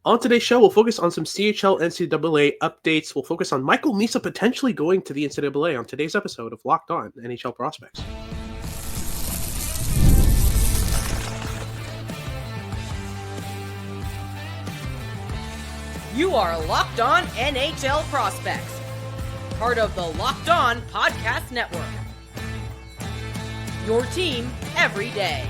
On today's show, we'll focus on some CHL NCAA updates. We'll focus on Michael Misa potentially going to the NCAA on today's episode of Locked On NHL Prospects. You are Locked On NHL Prospects, part of the Locked On Podcast Network. Your team every day.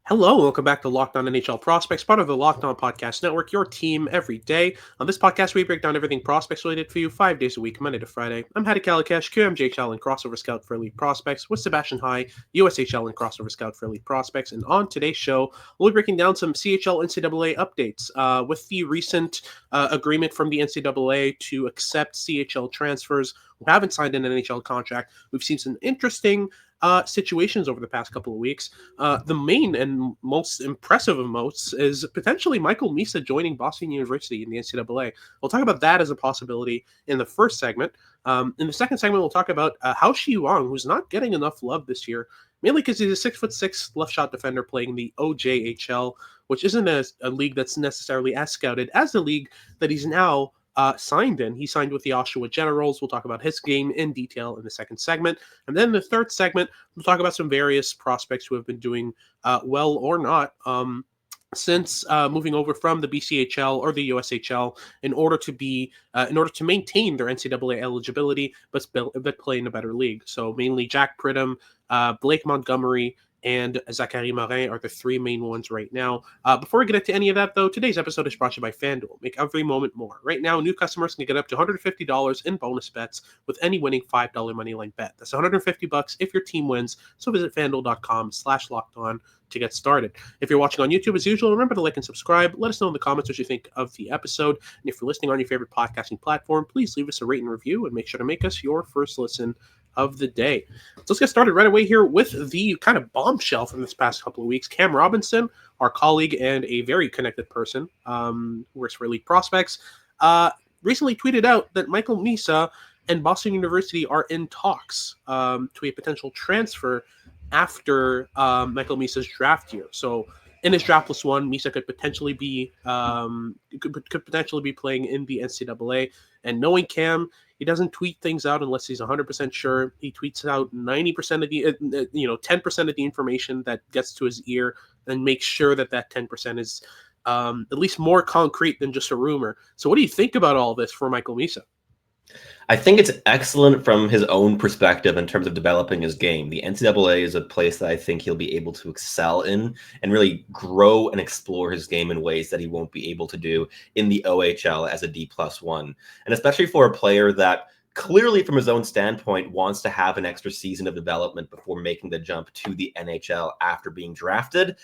Hello, and welcome back to Locked On NHL Prospects, part of the Locked On Podcast Network, your team every day. On this podcast, we break down everything prospects related for you 5 days a week, Monday to Friday. I'm Hadi Kalakash, QMJHL and Crossover Scout for Elite Prospects, with Sebastian High, USHL and Crossover Scout for Elite Prospects. And on today's show, we'll be breaking down some CHL NCAA updates with the recent agreement from the NCAA to accept CHL transfers who haven't signed an NHL contract. We've seen some interesting situations over the past couple of weeks. The main and most impressive of most is potentially Michael Misa joining Boston University in the NCAA. We'll talk about that as a possibility in the first segment. In the second segment, we'll talk about Haoxi Wang, who's not getting enough love this year, mainly because he's a 6'6" left shot defender playing the OJHL, which isn't a league that's necessarily as scouted as the league that he's now signed in. He signed with the Oshawa Generals. We'll talk about his game in detail in the second segment. And then in the third segment, we'll talk about some various prospects who have been doing well or not since moving over from the BCHL or the USHL in order to maintain their NCAA eligibility, but play in a better league. So mainly Jack Pridham, Blake Montgomery, and Zachary Morin are the three main ones right now. Before we get into any of that, though, today's episode is brought to you by FanDuel. Make every moment more. Right now, new customers can get up to $150 in bonus bets with any winning $5 moneyline bet. That's $150 if your team wins. So visit FanDuel.com/lockedon to get started. If you're watching on YouTube, as usual, remember to like and subscribe. Let us know in the comments what you think of the episode. And if you're listening on your favorite podcasting platform, please leave us a rate and review and make sure to make us your first listen of the day. So let's get started right away here with the kind of bombshell from this past couple of weeks. Cam Robinson, our colleague and a very connected person, who works for Elite Prospects, recently tweeted out that Michael Misa and Boston University are in talks to a potential transfer after Michael Misa's draft year. So in his draftless one, Misa could potentially be playing in the NCAA. And knowing Cam, he doesn't tweet things out unless he's 100% sure. He tweets out 90% of the, 10% of the information that gets to his ear, and makes sure that 10% is at least more concrete than just a rumor. So what do you think about all this for Michael Misa? I think it's excellent from his own perspective in terms of developing his game. The NCAA is a place that I think he'll be able to excel in and really grow and explore his game in ways that he won't be able to do in the OHL as a D+1. And especially for a player that clearly from his own standpoint wants to have an extra season of development before making the jump to the NHL after being drafted.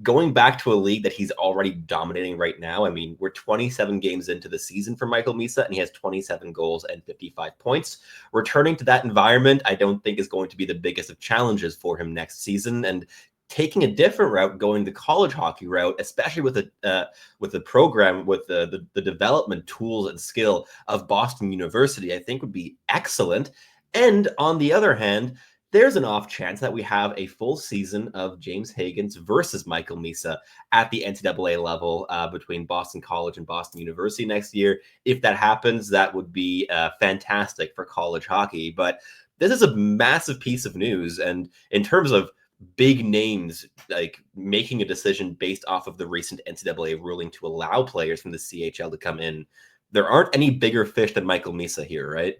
Going back to a league that he's already dominating right now. I mean, we're 27 games into the season for Michael Misa, and he has 27 goals and 55 points. Returning to that environment, I don't think is going to be the biggest of challenges for him next season. And taking a different route, going the college hockey route, especially with the program, with the development tools and skill of Boston University, I think would be excellent. And on the other hand, there's an off chance that we have a full season of James Higgins versus Michael Misa at the NCAA level between Boston College and Boston University next year. If that happens, that would be fantastic for college hockey. But this is a massive piece of news. And in terms of big names, like making a decision based off of the recent NCAA ruling to allow players from the CHL to come in, there aren't any bigger fish than Michael Misa here, right?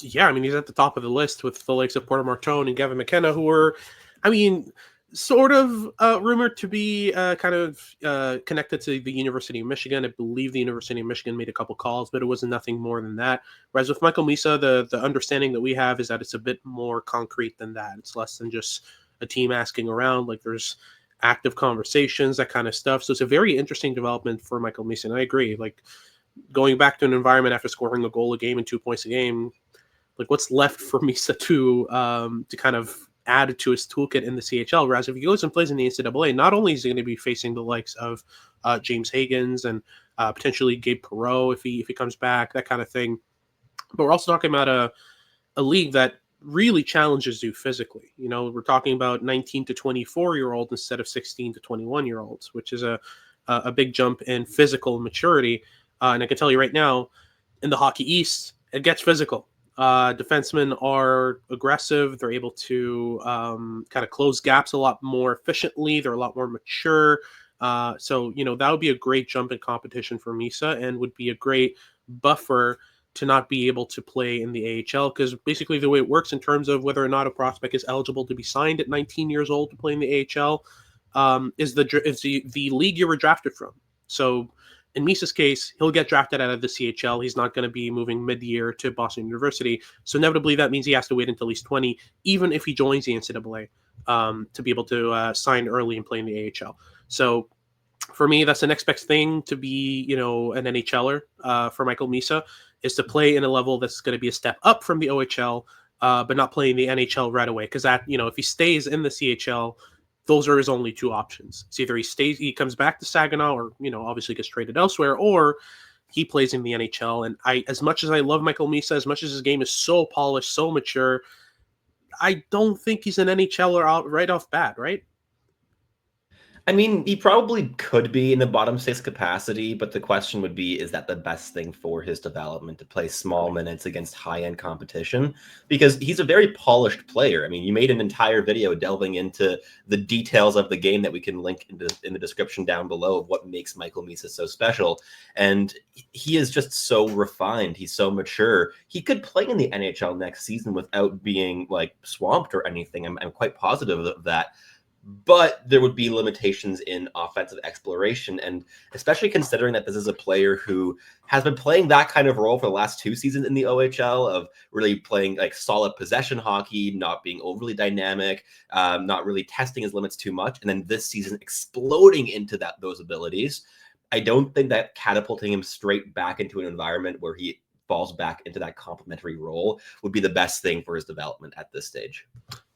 Yeah, I mean, he's at the top of the list with the likes of Porter Martone and Gavin McKenna, who were, sort of rumored to be connected to the University of Michigan. I believe the University of Michigan made a couple calls, but it wasn't nothing more than that. Whereas with Michael Misa, the understanding that we have is that it's a bit more concrete than that. It's less than just a team asking around. Like, there's active conversations, that kind of stuff. So it's a very interesting development for Michael Misa. And I agree. Like, going back to an environment after scoring a goal a game and 2 points a game, like, what's left for Misa to kind of add to his toolkit in the CHL? Whereas if he goes and plays in the NCAA, not only is he going to be facing the likes of James Higgins and potentially Gabe Perreault if he comes back, that kind of thing, but we're also talking about a league that really challenges you physically. You know, we're talking about 19 to 24-year-old instead of 16 to 21-year-olds, which is a big jump in physical maturity. And I can tell you right now, in the Hockey East, it gets physical. Defensemen are aggressive. They're able to kind of close gaps a lot more efficiently. They're a lot more mature. So, you know, that would be a great jump in competition for Misa and would be a great buffer to not be able to play in the AHL, because basically the way it works in terms of whether or not a prospect is eligible to be signed at 19 years old to play in the AHL is the league you were drafted from. So in Misa's case, he'll get drafted out of the CHL. He's not going to be moving mid-year to Boston University. So inevitably, that means he has to wait until he's 20, even if he joins the NCAA, to be able to sign early and play in the AHL. So for me, that's the next best thing to be, you know, an NHLer for Michael Misa, is to play in a level that's going to be a step up from the OHL, but not playing the NHL right away. Because that, you know, if he stays in the CHL, those are his only two options. It's either he comes back to Saginaw, or, you know, obviously gets traded elsewhere, or he plays in the NHL. And as much as I love Michael Misa, as much as his game is so polished, so mature, I don't think he's an NHLer out right off bat, right? I mean, he probably could be in the bottom six capacity, but the question would be, is that the best thing for his development, to play small minutes against high-end competition? Because he's a very polished player. I mean, you made an entire video delving into the details of the game that we can link in the description down below of what makes Michael Misa so special. And he is just so refined. He's so mature. He could play in the NHL next season without being like swamped or anything. I'm quite positive of that. But there would be limitations in offensive exploration, and especially considering that this is a player who has been playing that kind of role for the last 2 seasons in the OHL, of really playing like solid possession hockey, not being overly dynamic, not really testing his limits too much, and then this season exploding into those abilities. I don't think that catapulting him straight back into an environment where he falls back into that complementary role would be the best thing for his development at this stage.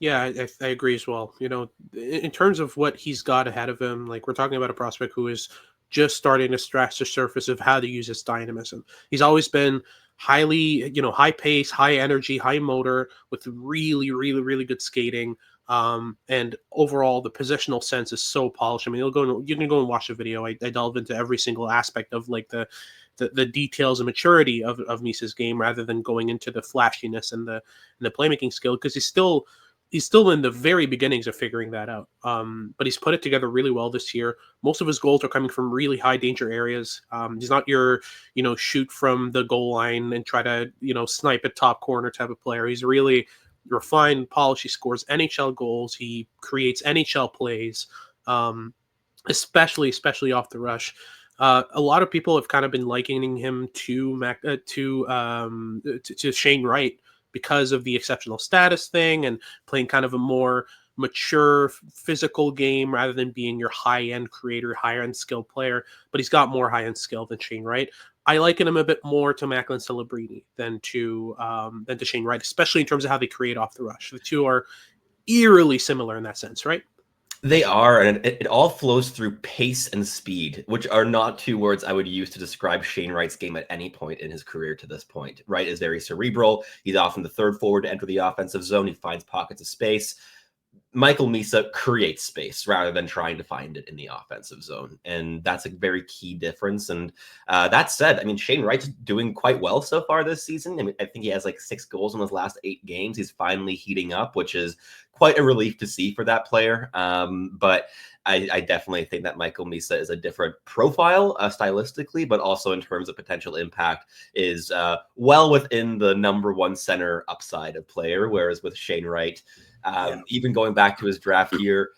Yeah, I agree as well. You know, in terms of what he's got ahead of him, like, we're talking about a prospect who is just starting to scratch the surface of how to use his dynamism. He's always been highly, you know, high pace, high energy, high motor, with really, really, really good skating. And overall, the positional sense is so polished. I mean, you can go and watch the video. I delve into every single aspect of like the details and maturity of Misa's game, rather than going into the flashiness and the playmaking skill, because he's still in the very beginnings of figuring that out. But he's put it together really well this year. Most of his goals are coming from really high danger areas. He's not your, you know, shoot from the goal line and try to, you know, snipe at top corner type of player. He's really refined, polished. He scores NHL goals. He creates NHL plays, especially off the rush. A lot of people have kind of been likening him to Shane Wright, because of the exceptional status thing and playing kind of a more mature physical game rather than being your high-end creator, high-end skilled player. But he's got more high-end skill than Shane Wright. I liken him a bit more to Macklin Celebrini than to Shane Wright, especially in terms of how they create off the rush. The two are eerily similar in that sense, right? They are, and it all flows through pace and speed, which are not two words I would use to describe Shane Wright's game at any point in his career to this point. Wright is very cerebral. He's often the third forward to enter the offensive zone. He finds pockets of space. Michael Misa creates space rather than trying to find it in the offensive zone. And that's a very key difference. And that said, I mean, Shane Wright's doing quite well so far this season. I mean, I think he has like 6 goals in his last 8 games. He's finally heating up, which is quite a relief to see for that player. But I definitely think that Michael Misa is a different profile stylistically, but also in terms of potential impact is well within the number 1 center upside of player. Whereas with Shane Wright, even going back to his draft year,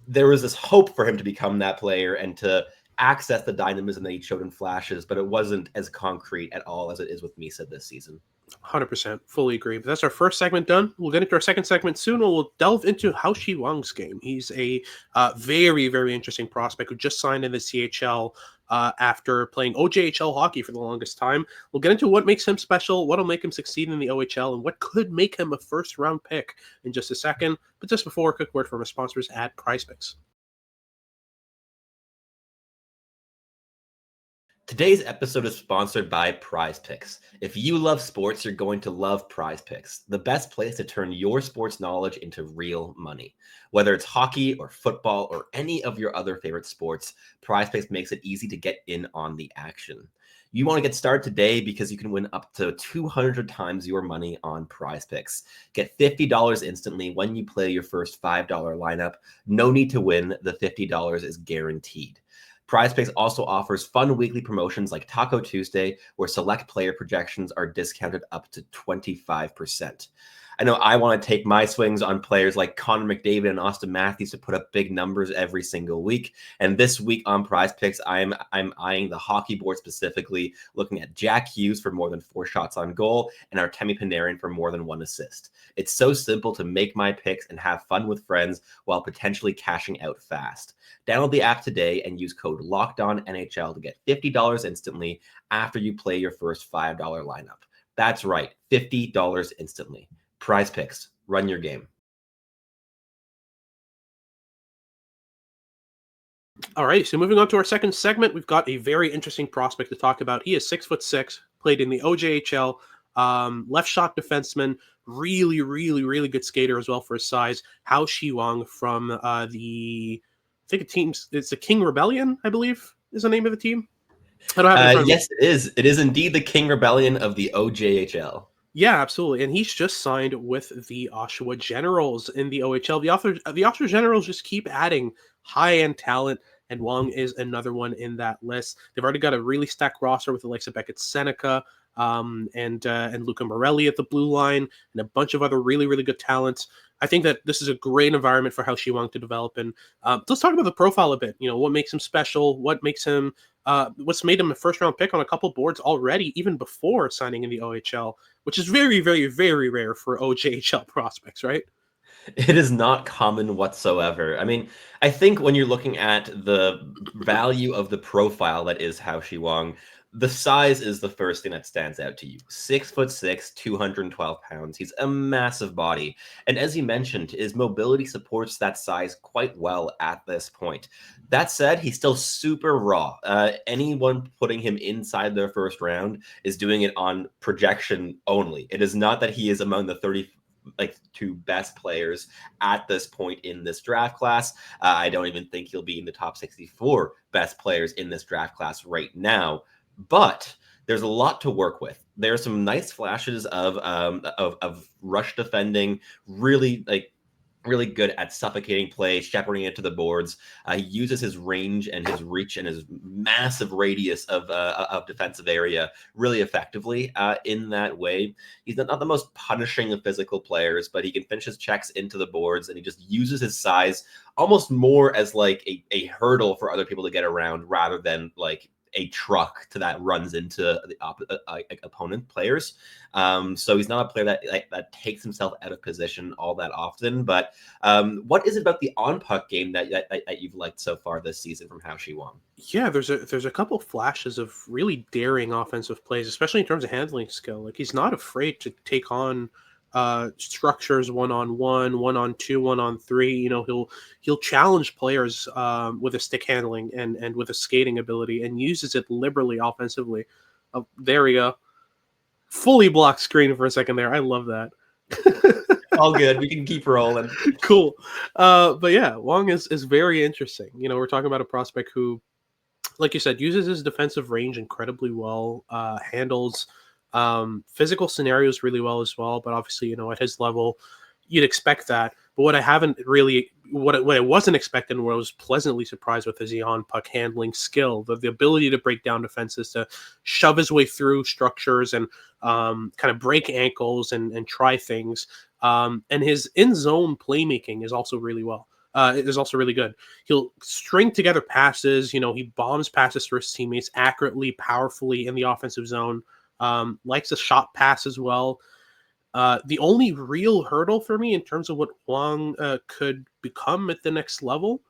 there was this hope for him to become that player and to access the dynamism that he showed in flashes, but it wasn't as concrete at all as it is with Misa this season. 100%, fully agree. But that's our first segment done. We'll get into our second segment soon, and we'll delve into Haoxi Wang's game. He's a very, very interesting prospect who just signed in the CHL after playing OJHL hockey for the longest time. We'll get into what makes him special, what will make him succeed in the OHL, and what could make him a first-round pick in just a second. But just before, a quick word from our sponsors at PrizePicks. Today's episode is sponsored by Prize Picks. If you love sports, you're going to love Prize Picks, the best place to turn your sports knowledge into real money. Whether it's hockey or football or any of your other favorite sports, Prize Picks makes it easy to get in on the action. You want to get started today because you can win up to 200 times your money on Prize Picks. Get $50 instantly when you play your first $5 lineup. No need to win. The $50 is guaranteed. Prize Picks also offers fun weekly promotions like Taco Tuesday, where select player projections are discounted up to 25%. I know I want to take my swings on players like Connor McDavid and Austin Matthews to put up big numbers every single week. And this week on Prize Picks, I'm eyeing the hockey board specifically, looking at Jack Hughes for more than 4 shots on goal and Artemi Panarin for more than 1 assist. It's so simple to make my picks and have fun with friends while potentially cashing out fast. Download the app today and use code LOCKEDONNHL to get $50 instantly after you play your first $5 lineup. That's right, $50 instantly. Prize Picks, run your game. All right, so moving on to our second segment, we've got a very interesting prospect to talk about. He is 6'6", played in the OJHL, left shot defenseman, really good skater as well for his size. Haoxi Wang from I think it's the King Rebellion, I believe is the name of the team. I don't have it in front of me. Yes, it is. It is indeed the King Rebellion of the OJHL. Yeah, absolutely. And he's just signed with the Oshawa Generals in the OHL. The Oshawa Generals just keep adding high-end talent, and Wang is another one in that list. They've already got a really stacked roster with the likes of Beckett Seneca and Luca Morelli at the blue line and a bunch of other really good talents. I think that this is a great environment for Haoxi Wang to develop. And let's talk about the profile a bit. You know, what makes him special? What makes him what's made him a first-round pick on a couple boards already, even before signing in the OHL, which is very rare for OJHL prospects, right? It is not common whatsoever. I mean, I think when you're looking at the value of the profile that is Haoxi Wang, the size is the first thing that stands out to you. 6'6", 212 pounds. He's a massive body. And as you mentioned, his mobility supports that size quite well at this point. That said, he's still super raw. Anyone putting him inside their first round is doing it on projection only. It is not that he is among the 32 best players at this point in this draft class. I don't even think he'll be in the top 64 best players in this draft class right now. But there's a lot to work with. There's some nice flashes of rush defending, really good at suffocating play, shepherding it to the boards. He uses his range and his reach and his massive radius of defensive area really effectively in that way. He's not the most punishing of physical players, but he can finish his checks into the boards, and he just uses his size almost more as like a hurdle for other people to get around rather than like a truck that runs into the opponent players. So he's not a player that takes himself out of position all that often. But what is it about the on-puck game that you've liked so far this season from Haoxi Wang? Yeah, there's a couple flashes of really daring offensive plays, especially in terms of handling skill. Like, he's not afraid to take on structures 1-on-1, 1-on-2, 1-on-3. You know, he'll challenge players with a stick handling and with a skating ability, and uses it liberally offensively. There we go. Fully blocked screen for a second there. I love that. All good. We can keep rolling. Cool. But yeah, Wang is very interesting. You know, we're talking about a prospect who, like you said, uses his defensive range incredibly well, handles physical scenarios really well as well. But obviously, you know, at his level, you'd expect that. But what I wasn't expecting, what I was pleasantly surprised with, is the on-puck handling skill, the ability to break down defenses, to shove his way through structures and kind of break ankles and try things. And his in-zone playmaking is also really well. It is also really good. He'll string together passes. You know, he bombs passes for his teammates accurately, powerfully in the offensive zone. Likes a shot pass as well. The only real hurdle for me in terms of what Wang could become at the next level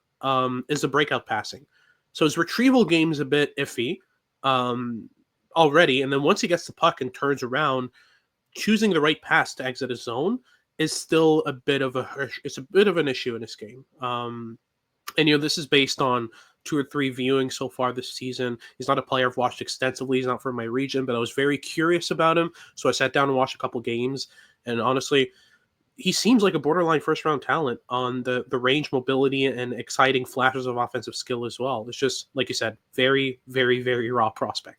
is the breakout passing. So his retrieval game is a bit iffy already, and then once he gets the puck and turns around, choosing the right pass to exit his zone is still a bit of an issue in his game. And you know, this is based on 2 or 3 viewings so far this season. He's not a player I've watched extensively. He's not from my region, but I was very curious about him. So I sat down and watched a couple games. And honestly, he seems like a borderline first round talent on the range, mobility, and exciting flashes of offensive skill as well. It's just, like you said, very, very, very raw prospect.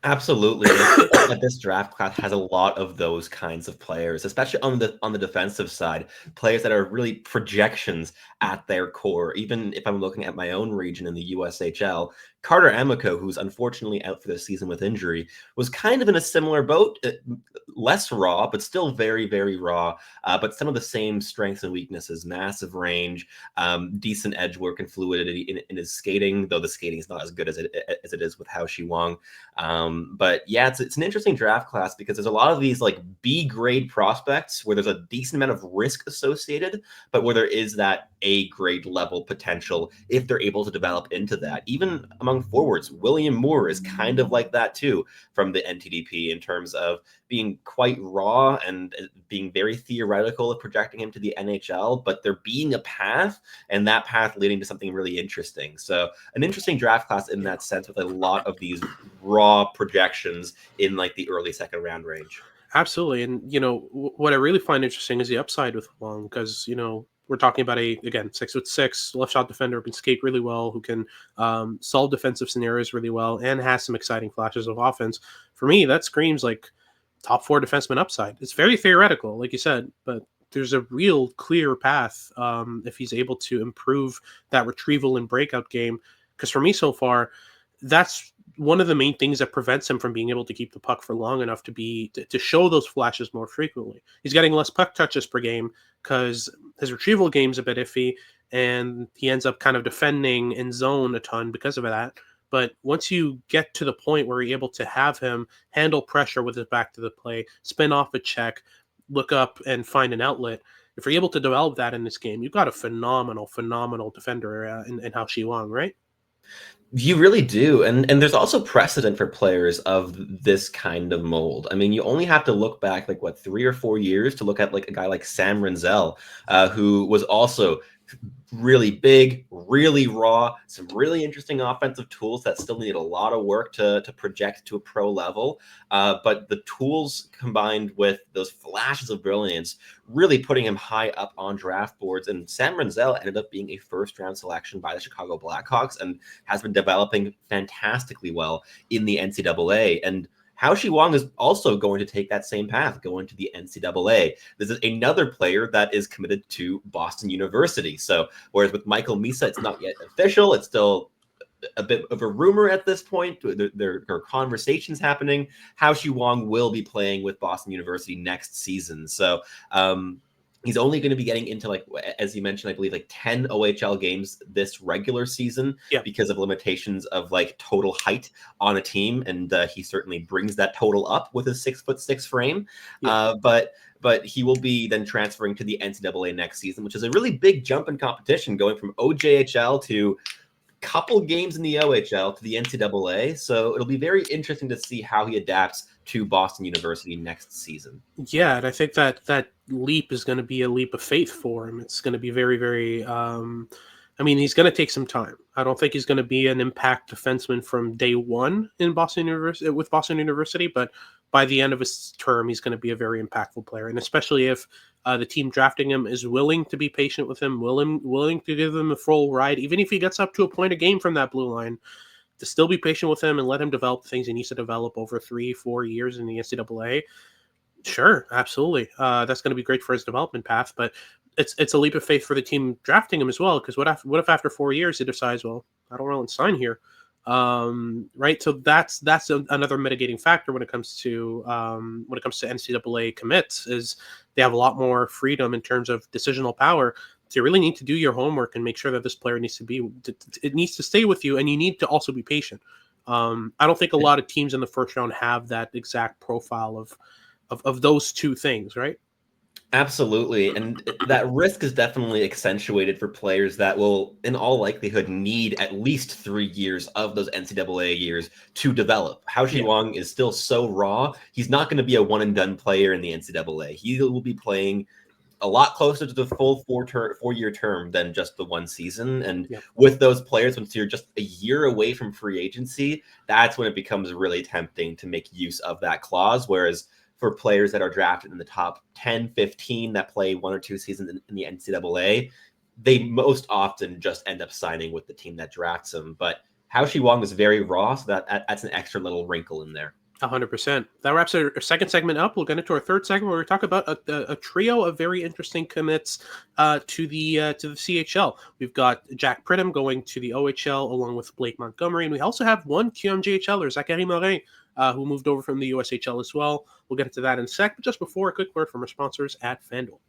Absolutely. And I think that this draft class has a lot of those kinds of players, especially on the defensive side, players that are really projections at their core. Even if I'm looking at my own region in the USHL, Carter Amico, who's unfortunately out for the season with injury, was kind of in a similar boat, less raw, but still very, very raw, but some of the same strengths and weaknesses, massive range, decent edge work and fluidity in his skating, though the skating is not as good as it is with Haoxi Wang. But yeah, it's an interesting draft class because there's a lot of these like B grade prospects where there's a decent amount of risk associated, but where there is that A grade level potential if they're able to develop into that. Even among forwards, William Moore is kind of like that too from the NTDP in terms of being quite raw and being very theoretical of projecting him to the NHL, but there being a path and that path leading to something really interesting. So an interesting draft class in that sense with a lot of these raw projections in like the early second round range. Absolutely. And, what I really find interesting is the upside with Wang because, we're talking about again, 6'6" left shot defender who can skate really well, who can solve defensive scenarios really well, and has some exciting flashes of offense. For me, that screams like top 4 defenseman upside. It's very theoretical, like you said, but there's a real clear path if he's able to improve that retrieval and breakout game. Because for me so far, that's one of the main things that prevents him from being able to keep the puck for long enough to show those flashes more frequently. He's getting less puck touches per game because his retrieval game's a bit iffy, and he ends up kind of defending in zone a ton because of that. But once you get to the point where you're able to have him handle pressure with his back to the play, spin off a check, look up and find an outlet, if you're able to develop that in this game, you've got a phenomenal defender in Haoxi Wang, right? You really do. And there's also precedent for players of this kind of mold. I mean, you only have to look back like 3 or 4 years to look at like a guy like Sam Renzel, who was also really big, really raw, some really interesting offensive tools that still need a lot of work to project to a pro level. But the tools combined with those flashes of brilliance really putting him high up on draft boards. And Sam Renzel ended up being a first-round selection by the Chicago Blackhawks and has been developing fantastically well in the NCAA. And Haoxi Wang is also going to take that same path, going to the NCAA. This is another player that is committed to Boston University. So whereas with Michael Misa, it's not yet official, it's still a bit of a rumor at this point. There are conversations happening. Haoxi Wang will be playing with Boston University next season. So he's only going to be getting into, like, as you mentioned, I believe like 10 OHL games this regular season because of limitations of like total height on a team. And he certainly brings that total up with his 6'6" frame. But he will be then transferring to the NCAA next season, which is a really big jump in competition, going from OJHL to couple games in the OHL to the NCAA. So it'll be very interesting to see how he adapts to Boston University next season. Yeah, and I think that leap is going to be a leap of faith for him. It's going to be very, very he's going to take some time. I don't think he's going to be an impact defenseman from day one in Boston University, but by the end of his term, he's going to be a very impactful player. And especially if the team drafting him is willing to be patient with him, willing to give him a full ride, even if he gets up to a point a game from that blue line, to still be patient with him and let him develop the things he needs to develop over 3-4 years in the NCAA. Sure, absolutely. That's going to be great for his development path, but it's a leap of faith for the team drafting him as well. Because what if after 4 years he decides, well, I don't really sign here, right? So that's another mitigating factor when it comes to NCAA commits, is they have a lot more freedom in terms of decisional power. So you really need to do your homework and make sure that this player needs to stay with you, and you need to also be patient. I don't think a lot of teams in the first round have that exact profile of those two things, right? Absolutely. And that risk is definitely accentuated for players that will, in all likelihood, need at least 3 years of those NCAA years to develop. Haoxi Wang is still so raw. He's not going to be a one-and-done player in the NCAA. He will be playing a lot closer to the full 4-year term than just the one season. And Yep. with those players, once you're just a year away from free agency, that's when it becomes really tempting to make use of that clause. Whereas for players that are drafted in the top 10, 15 that play 1 or 2 seasons in the NCAA, they most often just end up signing with the team that drafts them. But Haoxi Wang is very raw, so that's an extra little wrinkle in there. 100%. That wraps our second segment up. We'll get into our third segment where we talk about a trio of very interesting commits to the CHL. We've got Jack Pridham going to the OHL along with Blake Montgomery, and we also have one QMJHLer, Zachary Morin, who moved over from the USHL as well. We'll get into that in a sec, but just before, a quick word from our sponsors at FanDuel.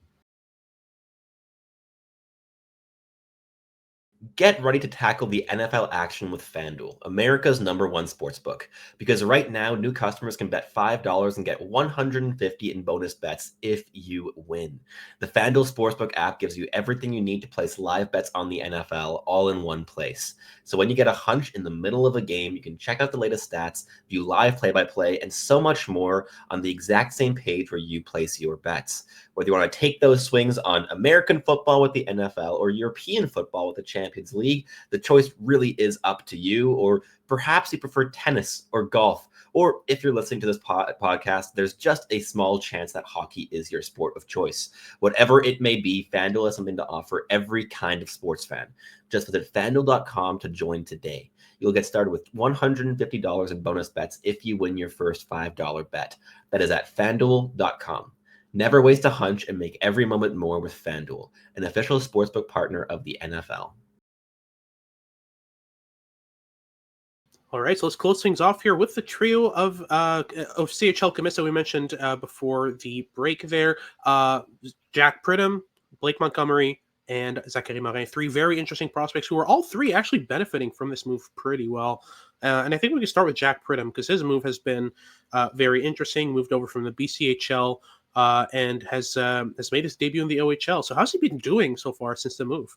Get ready to tackle the NFL action with FanDuel, America's #1 sportsbook. Because right now, new customers can bet $5 and get $150 in bonus bets if you win. The FanDuel Sportsbook app gives you everything you need to place live bets on the NFL all in one place. So when you get a hunch in the middle of a game, you can check out the latest stats, view live play-by-play, and so much more on the exact same page where you place your bets. Whether you want to take those swings on American football with the NFL or European football with the Champions League, the choice really is up to you. Or perhaps you prefer tennis or golf. Or if you're listening to this podcast, there's just a small chance that hockey is your sport of choice. Whatever it may be, FanDuel has something to offer every kind of sports fan. Just visit FanDuel.com to join today. You'll get started with $150 in bonus bets if you win your first $5 bet. That is at FanDuel.com. Never waste a hunch and make every moment more with FanDuel, an official sportsbook partner of the NFL. All right, so let's close things off here with the trio of CHL commits that we mentioned before the break there. Jack Pridham, Blake Montgomery, and Zachary Morin, 3 very interesting prospects who are all 3 actually benefiting from this move pretty well. And I think we can start with Jack Pridham because his move has been very interesting. Moved over from the BCHL and has made his debut in the OHL. So how's he been doing so far since the move?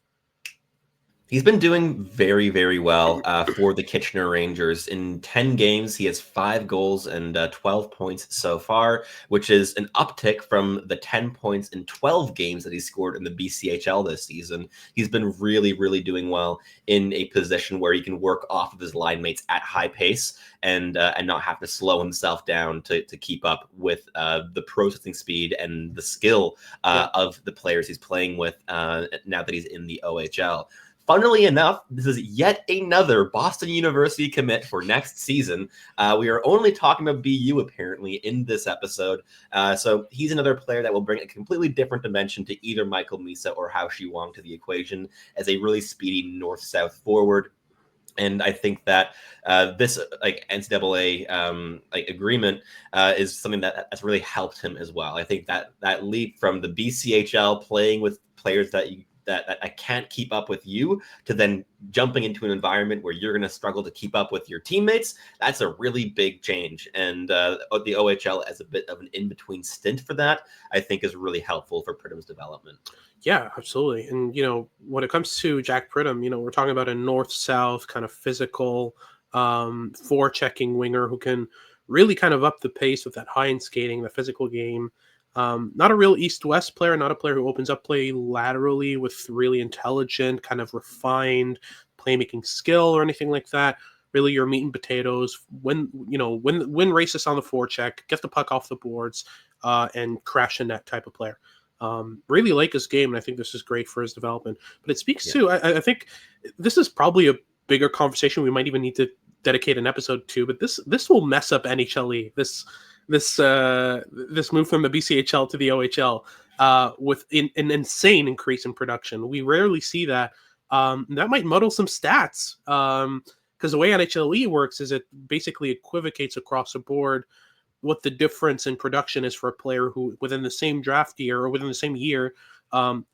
He's been doing very, very well for the Kitchener Rangers. In 10 games, he has 5 goals and 12 points so far, which is an uptick from the 10 points in 12 games that he scored in the BCHL this season. He's been really, really doing well in a position where he can work off of his line mates at high pace and not have to slow himself down to keep up with the processing speed and the skill of the players he's playing with now that he's in the OHL. Funnily enough, this is yet another Boston University commit for next season. We are only talking about BU apparently in this episode. So he's another player that will bring a completely different dimension to either Michael Misa or Haoxi Wang to the equation as a really speedy north-south forward. And I think that this NCAA agreement is something that's really helped him as well. I think that leap from the BCHL playing with players that I can't keep up with you to then jumping into an environment where you're going to struggle to keep up with your teammates, that's a really big change. And the OHL as a bit of an in-between stint for that, I think is really helpful for Pridham's development. Yeah, absolutely. And, when it comes to Jack Pridham, we're talking about a north-south kind of physical forechecking winger who can really kind of up the pace with that high-end skating, the physical game. Not a real east-west player, not a player who opens up play laterally with really intelligent, kind of refined playmaking skill or anything like that. Really your meat and potatoes, win races on the forecheck, get the puck off the boards, and crash the net type of player. Really like his game, and I think this is great for his development. But it speaks to, I think this is probably a bigger conversation we might even need to dedicate an episode to, but this will mess up NHLE. This move from the BCHL to the OHL with an insane increase in production. We rarely see that. That might muddle some stats because the way NHLE works is it basically equivocates across the board what the difference in production is for a player who within the same draft year or within the same year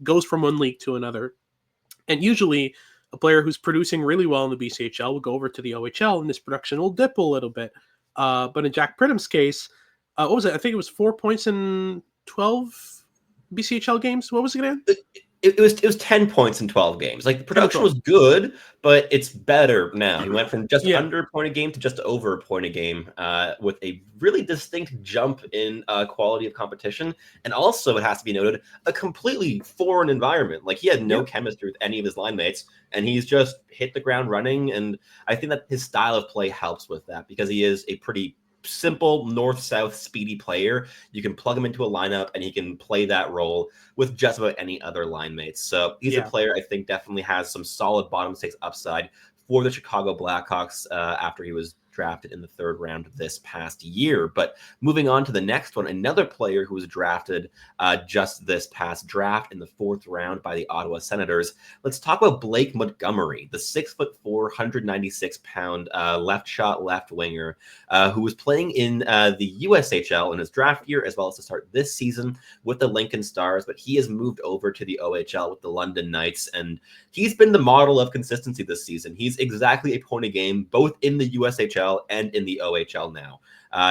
goes from one league to another. And usually a player who's producing really well in the BCHL will go over to the OHL and this production will dip a little bit. But in Jack Pridham's case, what was it? I think it was 4 points in 12 BCHL games. What was it again? It was 10 points in 12 games. Like, the production was good, but it's better now. He went from just under a point a game to just over a point a game, with a really distinct jump in quality of competition. And also, it has to be noted, a completely foreign environment. Like, he had no chemistry with any of his line mates, and he's just hit the ground running. And I think that his style of play helps with that, because he is a pretty simple north-south speedy player. You can plug him into a lineup and he can play that role with just about any other line mates. So he's a player I think definitely has some solid bottom six upside for the Chicago Blackhawks after he was drafted in the third round this past year. But moving on to the next one, another player who was drafted just this past draft in the fourth round by the Ottawa Senators. Let's talk about Blake Montgomery, the 6'4", 196-pound left shot left winger who was playing in the USHL in his draft year, as well as to start this season with the Lincoln Stars. But he has moved over to the OHL with the London Knights, and he's been the model of consistency this season. He's exactly a point a game, both in the USHL and in the OHL now.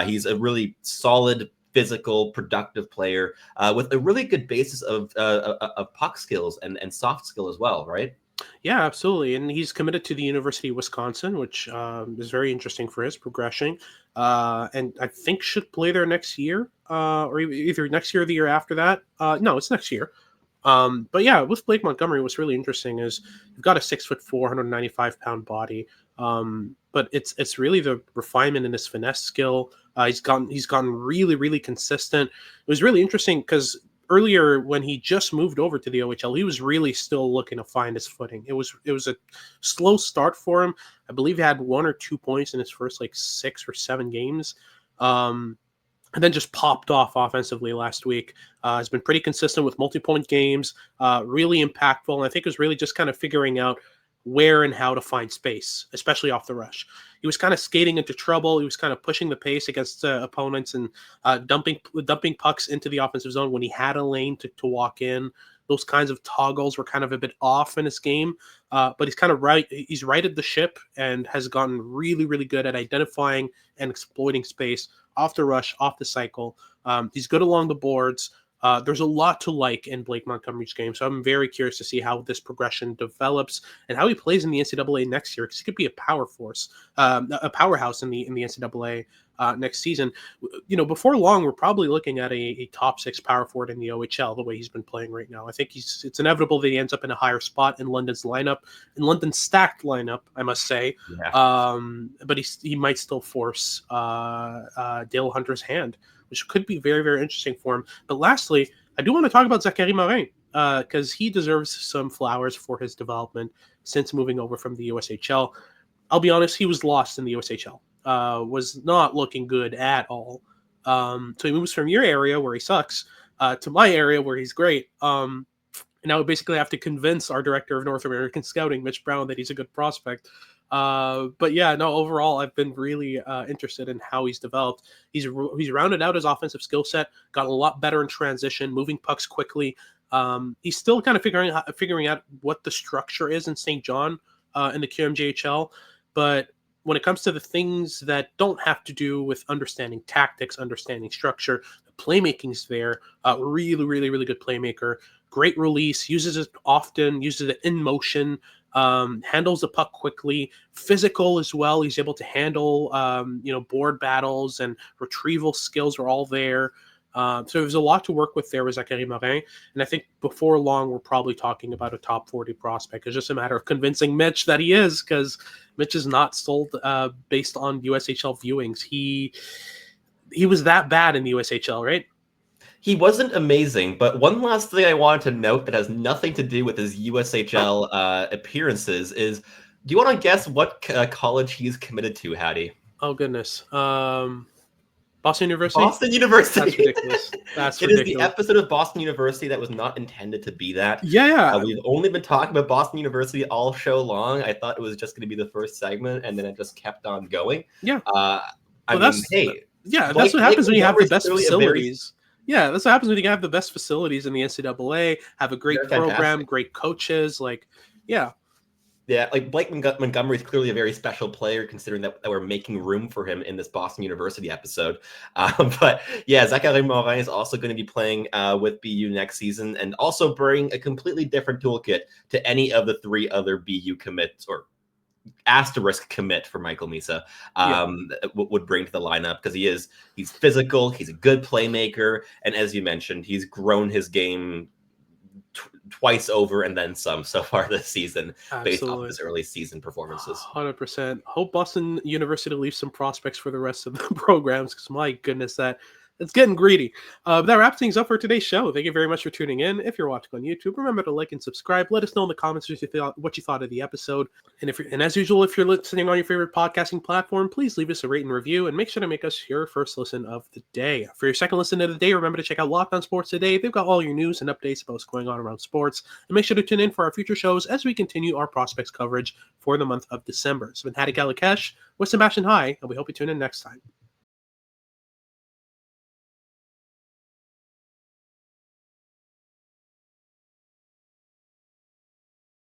He's a really solid, physical, productive player with a really good basis of puck skills and soft skill as well, right? Yeah, absolutely. And he's committed to the University of Wisconsin, which is very interesting for his progression. And I think should play there next year, or either next year or the year after that. No, it's next year. But yeah, with Blake Montgomery, what's really interesting is you've got a 6'4", 195-pound body. But it's really the refinement in his finesse skill. He's gotten really, really consistent. It was really interesting because earlier when he just moved over to the OHL, he was really still looking to find his footing. It was a slow start for him. I believe he had 1 or 2 points in his first 6 or 7 games. And then just popped off offensively last week. Has been pretty consistent with multi-point games, really impactful. And I think it was really just kind of figuring out where and how to find space, especially off the rush. He was kind of skating into trouble. He was kind of pushing the pace against opponents and dumping pucks into the offensive zone when he had a lane to walk in. Those kinds of toggles were kind of a bit off in his game, but he's kind of right. He's righted the ship and has gotten really, really good at identifying and exploiting space off the rush, off the cycle. He's good along the boards. There's a lot to like in Blake Montgomery's game, so I'm very curious to see how this progression develops and how he plays in the NCAA next year, because he could be a powerhouse in the NCAA next season. Before long, we're probably looking at a top 6 power forward in the OHL the way he's been playing right now. I think it's inevitable that he ends up in a higher spot in London's stacked lineup, I must say. Yeah. But he might still force Dale Hunter's hand, which could be very, very interesting for him. But lastly, I do want to talk about Zachary Morin, because he deserves some flowers for his development since moving over from the USHL. I'll be honest, he was lost in the USHL. Was not looking good at all. So he moves from your area where he sucks to my area where he's great. And now we basically have to convince our director of North American Scouting, Mitch Brown, that he's a good prospect. But yeah, no, overall, I've been really interested in how he's developed. He's rounded out his offensive skill set, got a lot better in transition, moving pucks quickly. He's still kind of figuring out what the structure is in St. John in the QMJHL. But when it comes to the things that don't have to do with understanding tactics, understanding structure, the playmaking's there. Really, really, really good playmaker. Great release, uses it often, uses it in motion. Handles the puck quickly, physical as well. He's able to handle, board battles, and retrieval skills are all there. So there's a lot to work with there with Zachary Morin. And I think before long, we're probably talking about a top 40 prospect. It's just a matter of convincing Mitch that he is, because Mitch is not sold based on USHL viewings. He was that bad in the USHL, right? He wasn't amazing, but one last thing I wanted to note that has nothing to do with his USHL appearances is, do you want to guess what college he's committed to, Hattie? Oh, goodness. Boston University? Boston University. That's ridiculous. It is the episode of Boston University that was not intended to be that. Yeah. We've only been talking about Boston University all show long. I thought it was just going to be the first segment, and then it just kept on going. Yeah. That's what happens when you have the best facilities. Yeah, that's what happens when you have the best facilities in the NCAA, have a great program, great coaches. Yeah. Yeah, like Blake Montgomery is clearly a very special player, considering that we're making room for him in this Boston University episode. But yeah, Zachary Morin is also going to be playing with BU next season, and also bring a completely different toolkit to any of the 3 other BU commits or asterisk commit for Michael Misa would bring to the lineup, because he's physical, he's a good playmaker, and as you mentioned, he's grown his game twice over and then some so far this season. Absolutely. Based off his early season performances. 100%. Hope Boston University leaves some prospects for the rest of the programs, because my goodness, it's getting greedy. That wraps things up for today's show. Thank you very much for tuning in. If you're watching on YouTube, remember to like and subscribe. Let us know in the comments what you thought of the episode. And as usual, if you're listening on your favorite podcasting platform, please leave us a rate and review, and make sure to make us your first listen of the day. For your second listen of the day, remember to check out Locked On Sports Today. They've got all your news and updates about what's going on around sports. And make sure to tune in for our future shows as we continue our prospects coverage for the month of December. It's been Hadi Kalakesh with Sebastian High, and we hope you tune in next time.